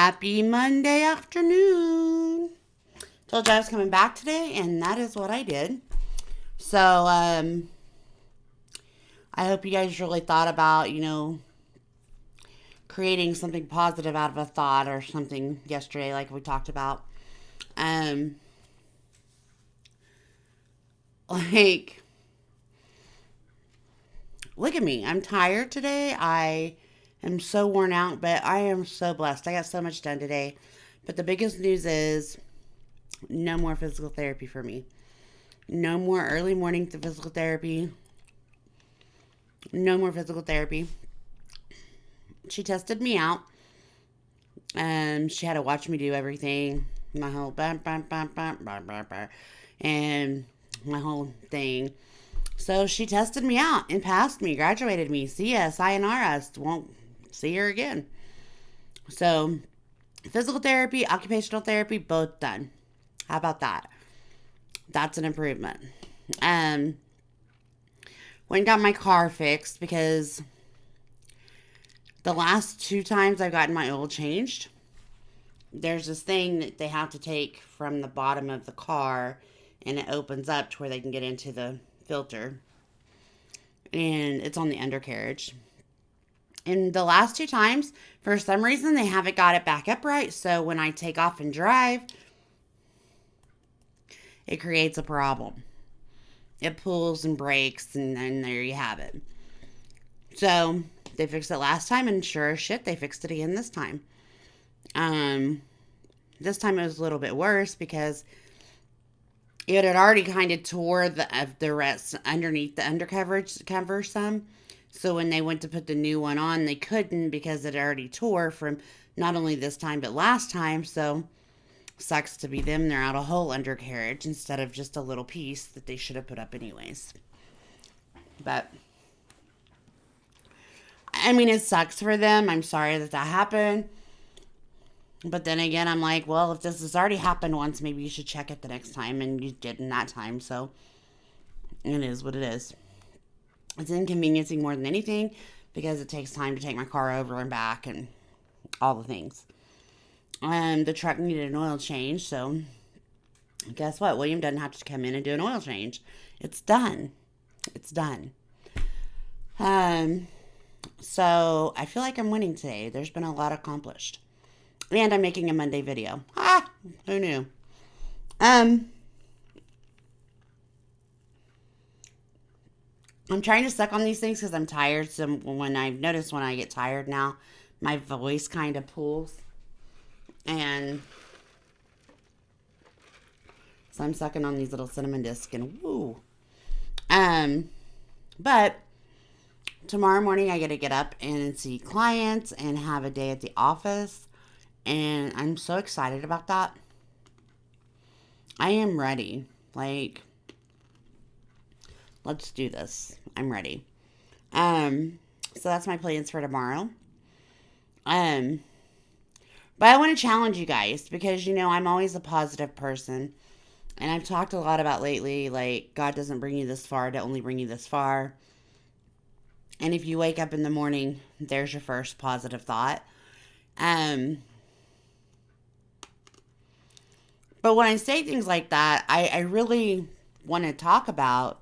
Happy Monday afternoon. Told you I was coming back today, and that is what I did. So, I hope you guys really thought about, creating something positive out of a thought or something yesterday, like we talked about. Um, like, look at me. I'm tired today. I am so worn out, but I am so blessed. I got so much done today. But the biggest news is no more physical therapy for me. No more early morning physical therapy. No more physical therapy. She tested me out. She had to watch me do everything. My whole and my whole thing. So she tested me out and passed me, graduated me. See ya, sayonara. Won't see her again. So physical therapy, occupational therapy, both done. How about that? That's an improvement. Went and got my car fixed because the last 2 times I've gotten my oil changed, there's this thing that they have to take from the bottom of the car and it opens up to where they can get into the filter. And it's on the undercarriage. And the last 2 times, for some reason, they haven't got it back upright. So when I take off and drive, it creates a problem. It pulls and breaks, and there you have it. So they fixed it last time, and sure as shit, they fixed it again this time. This time it was a little bit worse because it had already kind of tore the rest underneath the undercover some. So when they went to put the new one on, they couldn't because it already tore from not only this time but last time. So sucks to be them. They're out a whole undercarriage instead of just a little piece that they should have put up anyways. But I mean, it sucks for them. I'm sorry that happened. But then again, I'm like, well, if this has already happened once, maybe you should check it the next time. And you didn't that time. So it is what it is. It's inconveniencing more than anything because it takes time to take my car over and back and all the things. The truck needed an oil change. So guess what? William doesn't have to come in and do an oil change. It's done. It's done. So I feel like I'm winning today. There's been a lot accomplished. And I'm making a Monday video. Who knew? I'm trying to suck on these things because I'm tired. So when I've noticed when I get tired now, my voice kind of pulls. And so I'm sucking on these little cinnamon discs and woo. But tomorrow morning I get to get up and see clients and have a day at the office. And I'm so excited about that. I am ready. Like, let's do this. I'm ready. So that's my plans for tomorrow. But I want to challenge you guys because, I'm always a positive person. And I've talked a lot about lately, like, God doesn't bring you this far to only bring you this far. And if you wake up in the morning, there's your first positive thought. But when I say things like that, I really want to talk about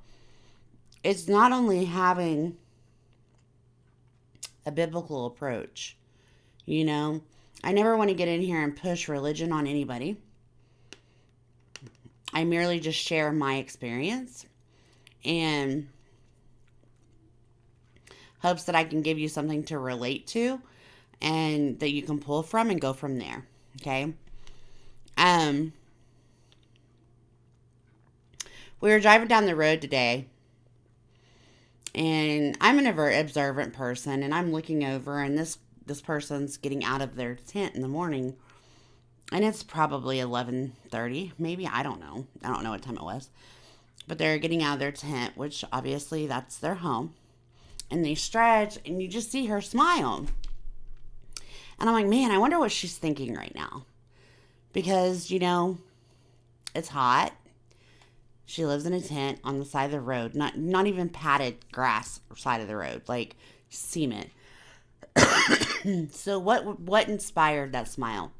it's not only having a biblical approach. I never want to get in here and push religion on anybody. I merely just share my experience and hopes that I can give you something to relate to and that you can pull from and go from there. Okay? We were driving down the road today, and I'm an observant person, and I'm looking over, and this person's getting out of their tent in the morning, and it's probably 11:30, maybe, I don't know what time it was, but they're getting out of their tent, which obviously that's their home, and they stretch, and you just see her smile, and I'm like, man, I wonder what she's thinking right now, because, it's hot. She lives in a tent on the side of the road, not even padded grass side of the road, like cement. So what inspired that smile?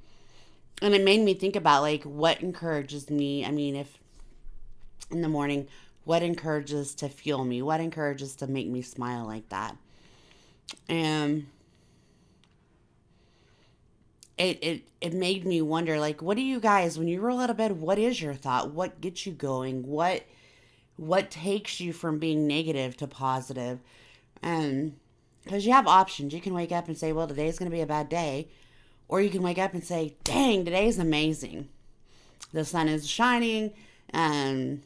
And it made me think about like what encourages me. I mean, if in the morning, what encourages to fuel me? What encourages to make me smile like that? And it made me wonder, like, what do you guys, when you roll out of bed, what is your thought? What gets you going? What takes you from being negative to positive? And because you have options, you can wake up and say, well, today's going to be a bad day. Or you can wake up and say, dang, today's amazing. The sun is shining, and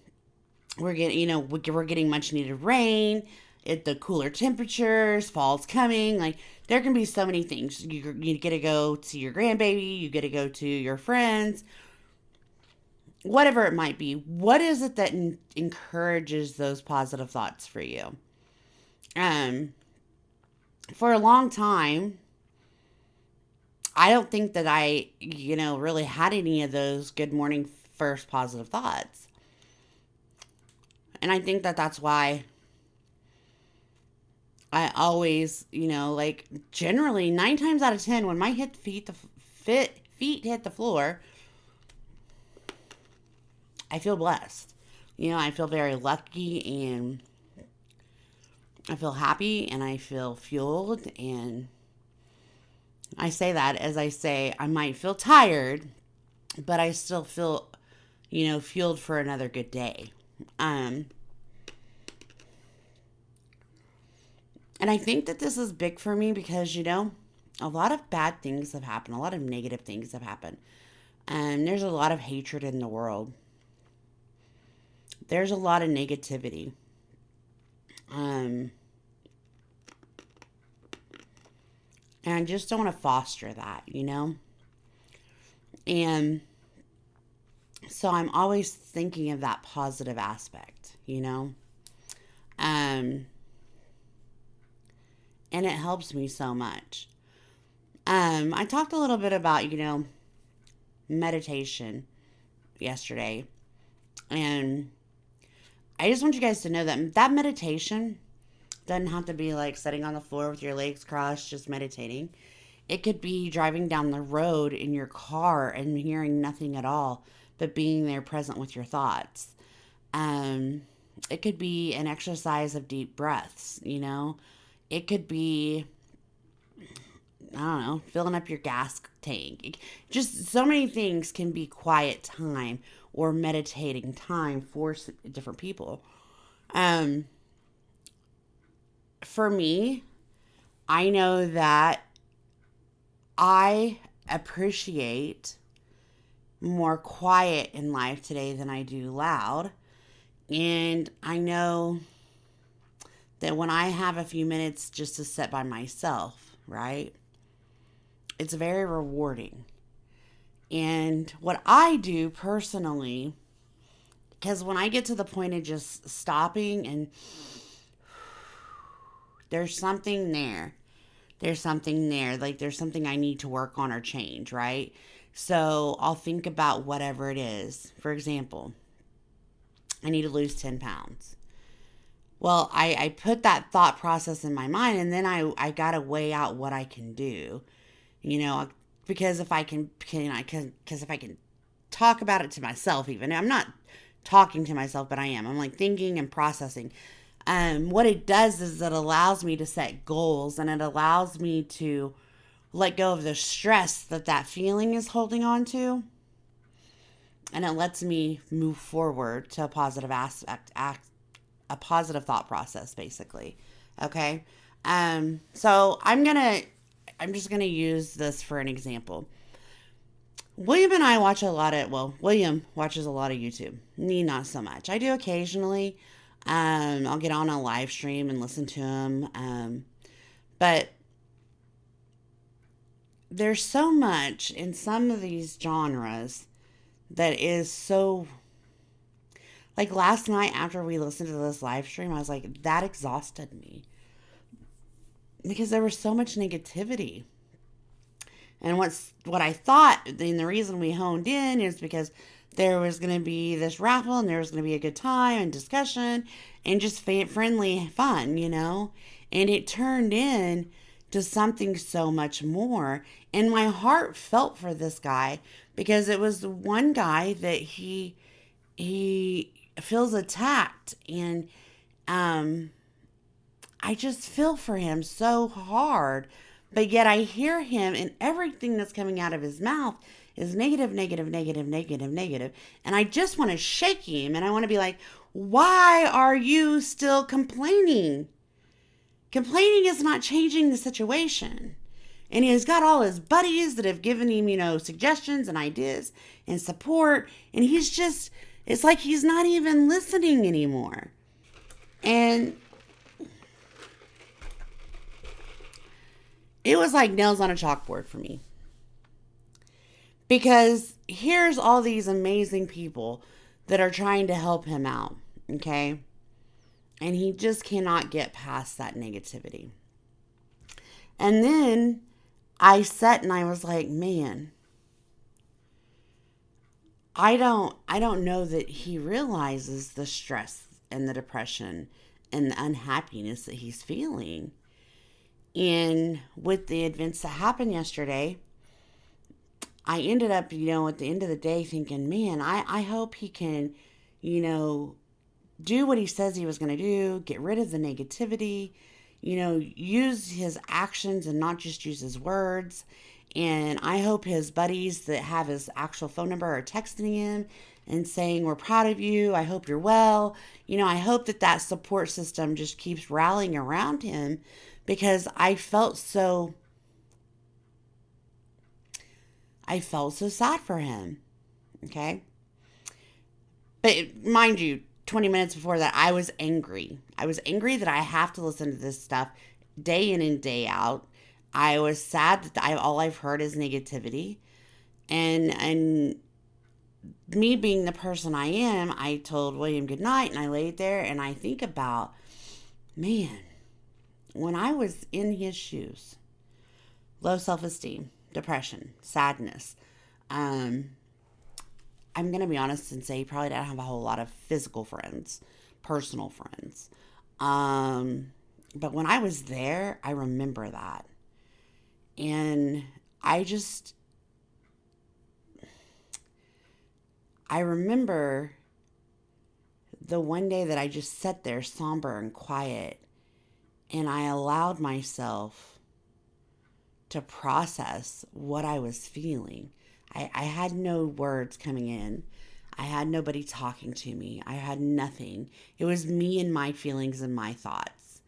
we're getting, we're getting much needed rain. The cooler temperatures, fall's coming. Like, there can be so many things. You get to go to your grandbaby, you get to go to your friends, whatever it might be. What is it that encourages those positive thoughts for you? Um, for a long time, I don't think that I, really had any of those good morning first positive thoughts. And I think that that's why I always, like generally 9 times out of 10, when my feet hit the floor, I feel blessed. I feel very lucky, and I feel happy, and I feel fueled. And I say that as I say I might feel tired, but I still feel, fueled for another good day. Um, and I think that this is big for me because, a lot of bad things have happened. A lot of negative things have happened. And there's a lot of hatred in the world. There's a lot of negativity. Um, and I just don't want to foster that. And so I'm always thinking of that positive aspect. Um, and it helps me so much. I talked a little bit about, meditation yesterday. And I just want you guys to know that meditation doesn't have to be like sitting on the floor with your legs crossed, just meditating. It could be driving down the road in your car and hearing nothing at all, but being there present with your thoughts. Um, it could be an exercise of deep breaths. It could be, I don't know, filling up your gas tank. Just so many things can be quiet time or meditating time for different people. Um, for me, I know that I appreciate more quiet in life today than I do loud. And I know that when I have a few minutes just to sit by myself, right, it's very rewarding. And what I do personally, because when I get to the point of just stopping and there's something there, like there's something I need to work on or change, right? So I'll think about whatever it is. For example, I need to lose 10 pounds. Well, I put that thought process in my mind, and then I got to weigh out what I can do, you know, because if I because if I can talk about it to myself, even I'm not talking to myself, but I am. I'm like thinking and processing. What it does is it allows me to set goals, and it allows me to let go of the stress that feeling is holding on to, and it lets me move forward to a positive a positive thought process, basically. Okay. So I'm just gonna use this for an example. William and I watch a lot of, well, William watches a lot of YouTube. Me, not so much. I do occasionally. I'll get on a live stream and listen to him. But there's so much in some of these genres that is so, like last night after we listened to this live stream, I was like, that exhausted me because there was so much negativity. And what I thought, and the reason we honed in is because there was going to be this raffle, and there was going to be a good time and discussion and just friendly fun, And it turned in to something so much more. And my heart felt for this guy because it was the one guy that he feels attacked, and I just feel for him so hard. But yet I hear him, and everything that's coming out of his mouth is negative, negative, negative, negative, negative. And I just want to shake him, and I want to be like, why are you still complaining? Complaining is not changing the situation. And he's got all his buddies that have given him, suggestions and ideas and support. And it's like he's not even listening anymore. And it was like nails on a chalkboard for me. Because here's all these amazing people that are trying to help him out, okay? And he just cannot get past that negativity. And then I sat and I was like, man, I don't know that he realizes the stress and the depression and the unhappiness that he's feeling. And with the events that happened yesterday, I ended up, at the end of the day thinking, man, I hope he can, do what he says he was going to do, get rid of the negativity, use his actions and not just use his words. And I hope his buddies that have his actual phone number are texting him and saying, we're proud of you. I hope you're well. I hope that support system just keeps rallying around him, because I felt so sad for him. Okay. But mind you, 20 minutes before that, I was angry. I was angry that I have to listen to this stuff day in and day out. I was sad that all I've heard is negativity. And me being the person I am, I told William goodnight, and I laid there and I think about, man, when I was in his shoes, low self-esteem, depression, sadness, I'm going to be honest and say he probably didn't have a whole lot of physical friends, personal friends. But when I was there, I remember that. And I remember the one day that I just sat there somber and quiet, and I allowed myself to process what I was feeling. I had no words coming in. I had nobody talking to me. I had nothing. It was me and my feelings and my thoughts.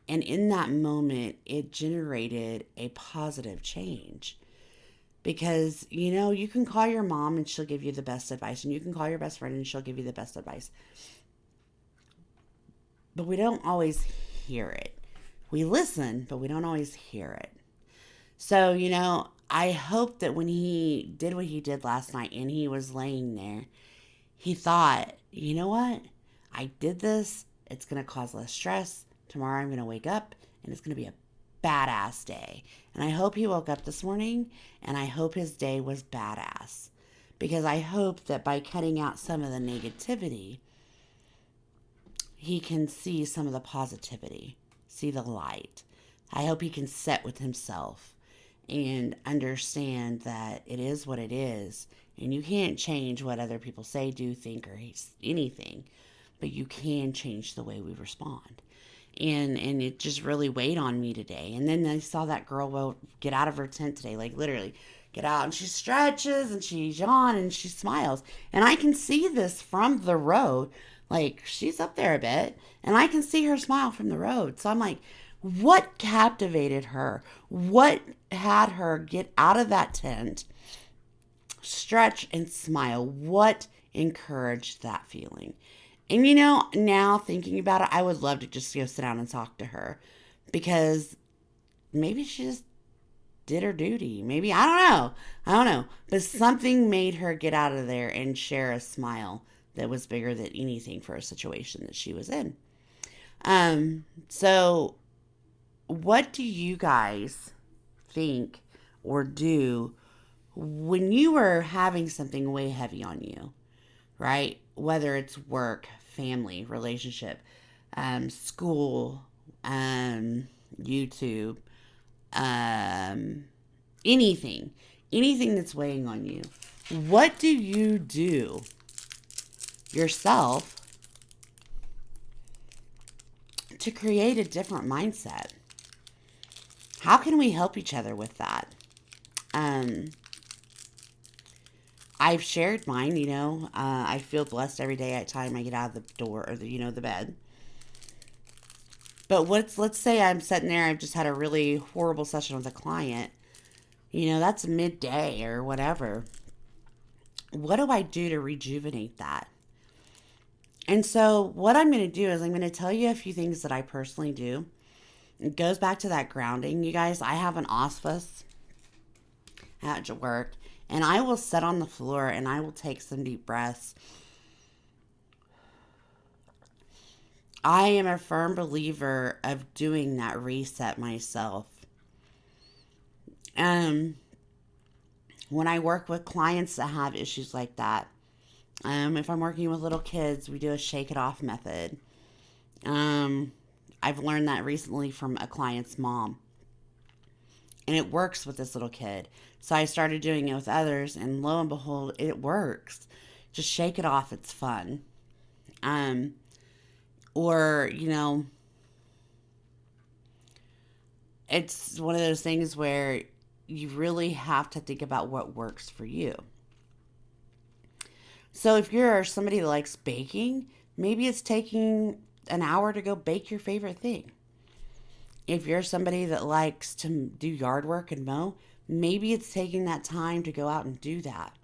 And in that moment, it generated a positive change. Because, you can call your mom and she'll give you the best advice. And you can call your best friend and she'll give you the best advice. But we don't always hear it. We listen, but we don't always hear it. So, I hope that when he did what he did last night and he was laying there, he thought, you know what? I did this. It's going to cause less stress. Tomorrow I'm going to wake up and it's going to be a badass day. And I hope he woke up this morning and I hope his day was badass. Because I hope that by cutting out some of the negativity, he can see some of the positivity, see the light. I hope he can sit with himself and understand that it is what it is. And you can't change what other people say, do, think, or anything. But you can change the way we respond. And it just really weighed on me today. And then I saw that girl get out of her tent today, like literally get out, and she stretches and she's yawns and she smiles. And I can see this from the road. Like, she's up there a bit and I can see her smile from the road. So I'm like, what captivated her? What had her get out of that tent, stretch and smile? What encouraged that feeling? And now thinking about it, I would love to just go sit down and talk to her, because maybe she just did her duty. Maybe, I don't know. But something made her get out of there and share a smile that was bigger than anything for a situation that she was in. So what do you guys think or do when you are having something way heavy on you, right? Whether it's work, family, relationship, school, YouTube, anything that's weighing on you. What do you do yourself to create a different mindset? How can we help each other with that? I've shared mine, I feel blessed every day at time I get out of the door or the bed. But let's say I'm sitting there, I've just had a really horrible session with a client. That's midday or whatever. What do I do to rejuvenate that? And so what I'm going to do is I'm going to tell you a few things that I personally do. It goes back to that grounding. You guys, I have an office at work, and I will sit on the floor and I will take some deep breaths. I am a firm believer of doing that reset myself. When I work with clients that have issues like that, if I'm working with little kids, we do a shake it off method. I've learned that recently from a client's mom. And it works with this little kid. So I started doing it with others, and lo and behold, it works. Just shake it off. It's fun. Or, it's one of those things where you really have to think about what works for you. So if you're somebody that likes baking, maybe it's taking an hour to go bake your favorite thing. If you're somebody that likes to do yard work and mow, maybe it's taking that time to go out and do that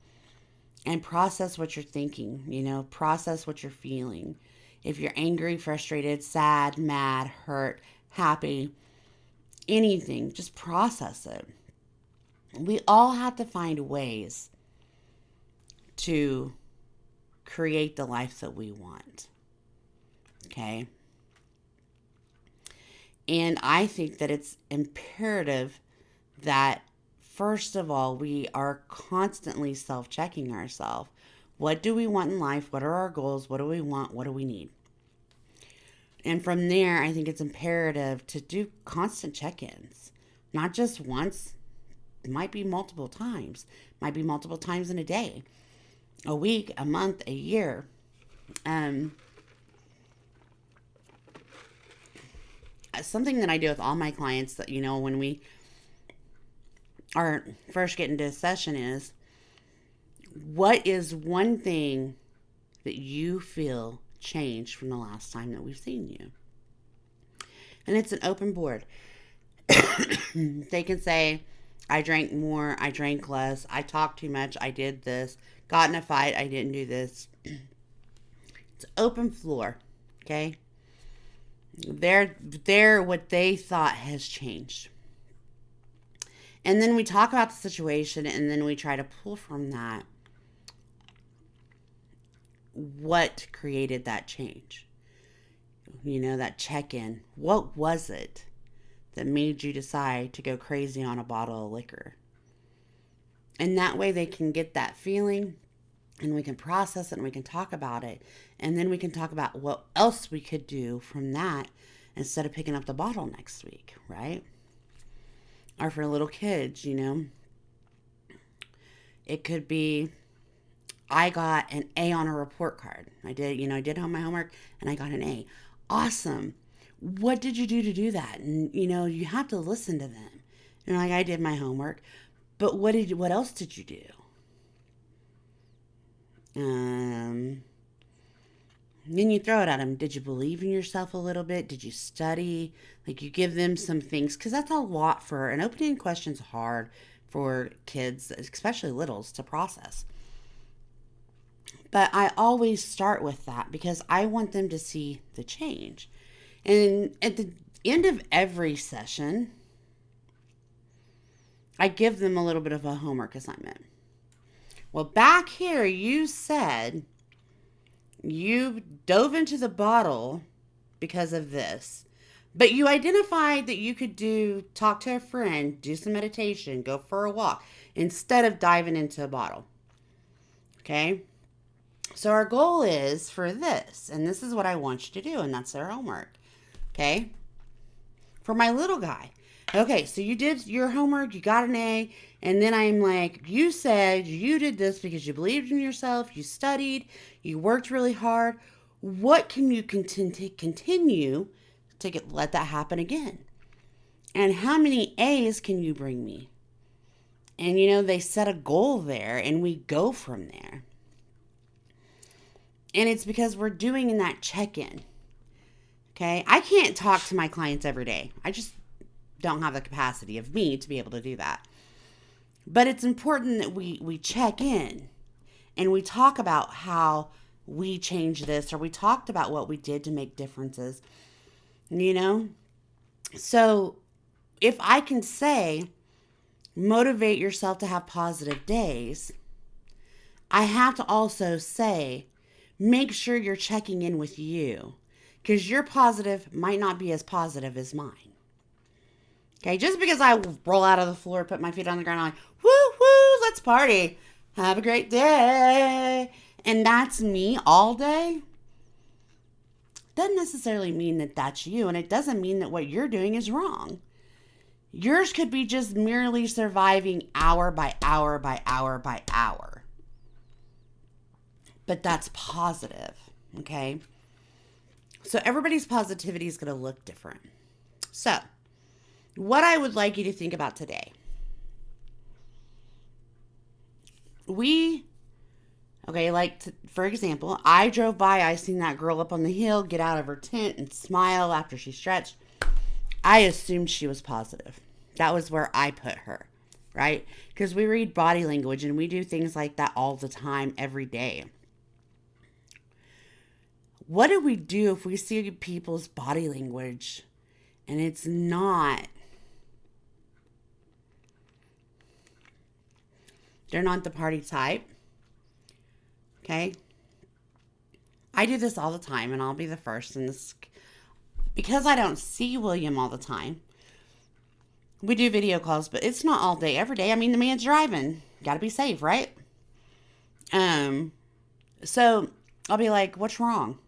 and process what you're thinking, process what you're feeling. If you're angry, frustrated, sad, mad, hurt, happy, anything, just process it. We all have to find ways to create the life that we want. Okay? And I think that it's imperative that, first of all, we are constantly self-checking ourselves. What do we want in life? What are our goals? What do we want? What do we need? And from there, I think it's imperative to do constant check-ins. Not just once. It might be multiple times. It might be multiple times in a day, a week, a month, a year. Something that I do with all my clients that, when we are first getting into a session is, what is one thing that you feel changed from the last time that we've seen you? And it's an open board. They can say, I drank more, I drank less, I talked too much, I did this, got in a fight, I didn't do this. It's open floor, okay? They're what they thought has changed. And then we talk about the situation, and then we try to pull from that what created that change. That check-in. What was it that made you decide to go crazy on a bottle of liquor? And that way they can get that feeling, and we can process it, and we can talk about it. And then we can talk about what else we could do from that instead of picking up the bottle next week, right? Or for little kids, it could be, I got an A on a report card. I did all my homework and I got an A. Awesome. What did you do to do that? And, you have to listen to them. I did my homework, but what else did you do? Then you throw it at them. Did you believe in yourself a little bit? Did you study? You give them some things, because that's a lot for an opening question's hard for kids, especially littles, to process. But I always start with that because I want them to see the change. And at the end of every session, I give them a little bit of a homework assignment. Well, back here, you said you dove into the bottle because of this, but you identified that you could talk to a friend, do some meditation, go for a walk, instead of diving into a bottle. Okay? So our goal is for this, and this is what I want you to do, and that's their homework. Okay? For my little guy, Okay, so you did your homework, you got an A, and then I'm like, you said you did this because you believed in yourself, you studied, you worked really hard. What can you continue to let that happen again? And how many A's can you bring me? And they set a goal there and we go from there. And it's because we're doing that check in. Okay. I can't talk to my clients every day. I just don't have the capacity of me to be able to do that. But it's important that we check in and we talk about how we changed this, or we talked about what we did to make differences. So if I can say, motivate yourself to have positive days, I have to also say, make sure you're checking in with you, because your positive might not be as positive as mine. Okay, just because I roll out of the floor, put my feet on the ground, I'm like, woo, woo, let's party. Have a great day. And that's me all day. Doesn't necessarily mean that that's you. And it doesn't mean that what you're doing is wrong. Yours could be just merely surviving hour by hour by hour by hour. But that's positive, okay? So everybody's positivity is going to look different. So what I would like you to think about today. For example, I drove by, I seen that girl up on the hill get out of her tent and smile after she stretched. I assumed she was positive. That was where I put her, right? Because we read body language and we do things like that all the time, every day. What do we do if we see people's body language and it's not, they're not the party type? Okay. I do this all the time, and I'll be the first in this because I don't see William all the time. We do video calls, but it's not all day, every day. I mean, the man's driving. Got to be safe, right? So I'll be like, what's wrong?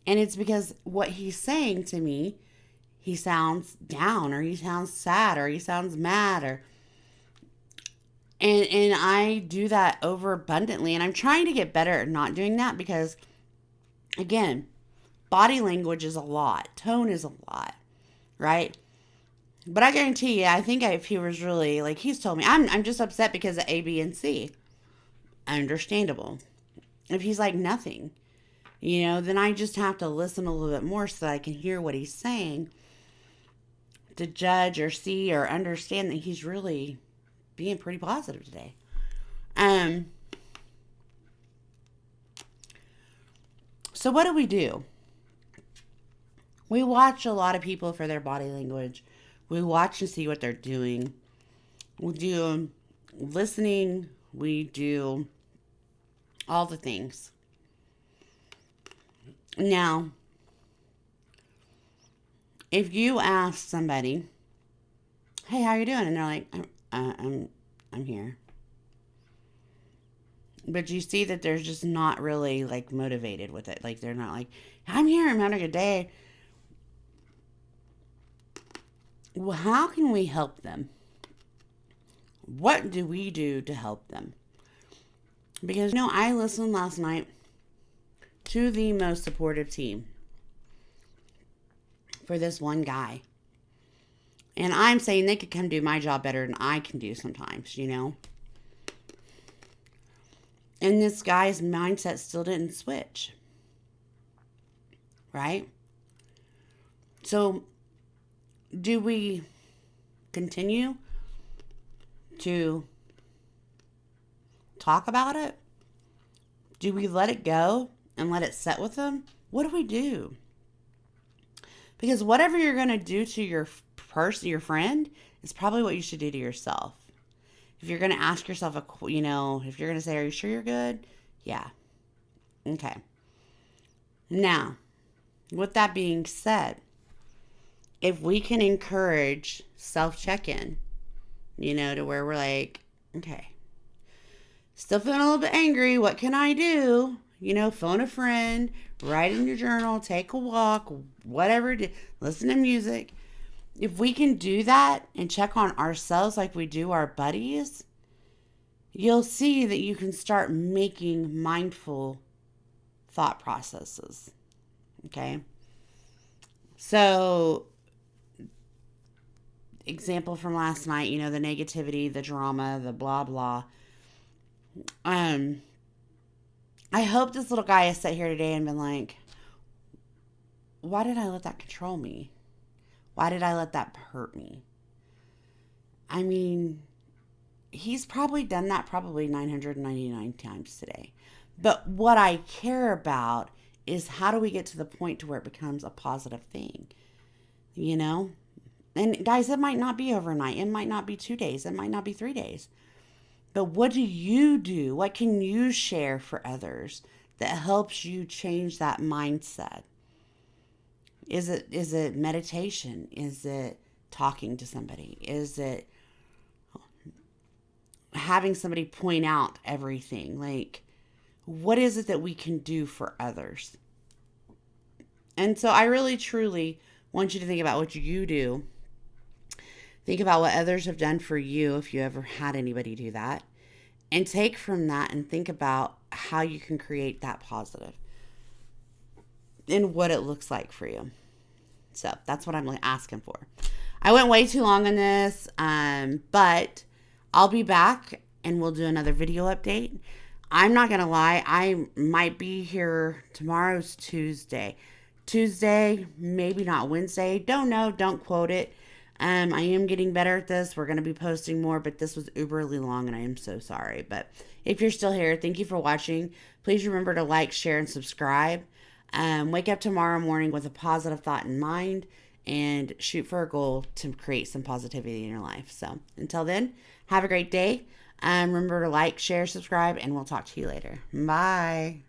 And it's because what he's saying to me, he sounds down, or he sounds sad, or he sounds mad, or And I do that overabundantly, and I'm trying to get better at not doing that because, again, body language is a lot. Tone is a lot, right? But I guarantee you, I think if he was really, like he's told me, I'm just upset because of A, B, and C. Understandable. If he's like nothing, then I just have to listen a little bit more so that I can hear what he's saying to judge or see or understand that he's really being pretty positive today. So what do? We watch a lot of people for their body language. We watch and see what they're doing. We do listening. We do all the things. Now, if you ask somebody, hey, how you doing? And they're like, I'm here. But you see that they're just not really like motivated with it. Like they're not like, I'm here, I'm having a good day. Well, how can we help them? What do we do to help them? Because I listened last night to the most supportive team for this one guy. And I'm saying they could come do my job better than I can do sometimes, And this guy's mindset still didn't switch. Right? So, do we continue to talk about it? Do we let it go and let it set with them? What do we do? Because whatever you're going to do to your your friend, is probably what you should do to yourself. If you're going to ask yourself, if you're going to say, are you sure you're good? Yeah. Okay. Now, with that being said, if we can encourage self-check-in, to where we're like, okay, still feeling a little bit angry. What can I do? Phone a friend, write in your journal, take a walk, whatever, listen to music. if we can do that and check on ourselves like we do our buddies, you'll see that you can start making mindful thought processes. Okay? So, example from last night, the negativity, the drama, the blah blah. I hope this little guy has sat here today and been like, why did I let that control me? Why did I let that hurt me? I mean, he's probably done that probably 999 times today. But what I care about is how do we get to the point to where it becomes a positive thing, you know? And guys, it might not be overnight. It might not be 2 days. It might not be 3 days. But what do you do? What can you share for others that helps you change that mindset? Is it meditation? Is it talking to somebody? Is it having somebody point out everything? Like, what is it that we can do for others? And so I really, truly want you to think about what you do. Think about what others have done for you if you ever had anybody do that. And take from that and think about how you can create that positive and what it looks like for you. So that's what I'm asking for. I went way too long on this, but I'll be back and we'll do another video update. I'm not going to lie. I might be here. Tomorrow's Tuesday. Tuesday, maybe not Wednesday. Don't know. Don't quote it. I am getting better at this. We're going to be posting more, but this was uberly long and I am so sorry. But if you're still here, thank you for watching. Please remember to like, share, and subscribe. Wake up tomorrow morning with a positive thought in mind and shoot for a goal to create some positivity in your life. So until then, have a great day. Remember to like, share, subscribe, and we'll talk to you later. Bye.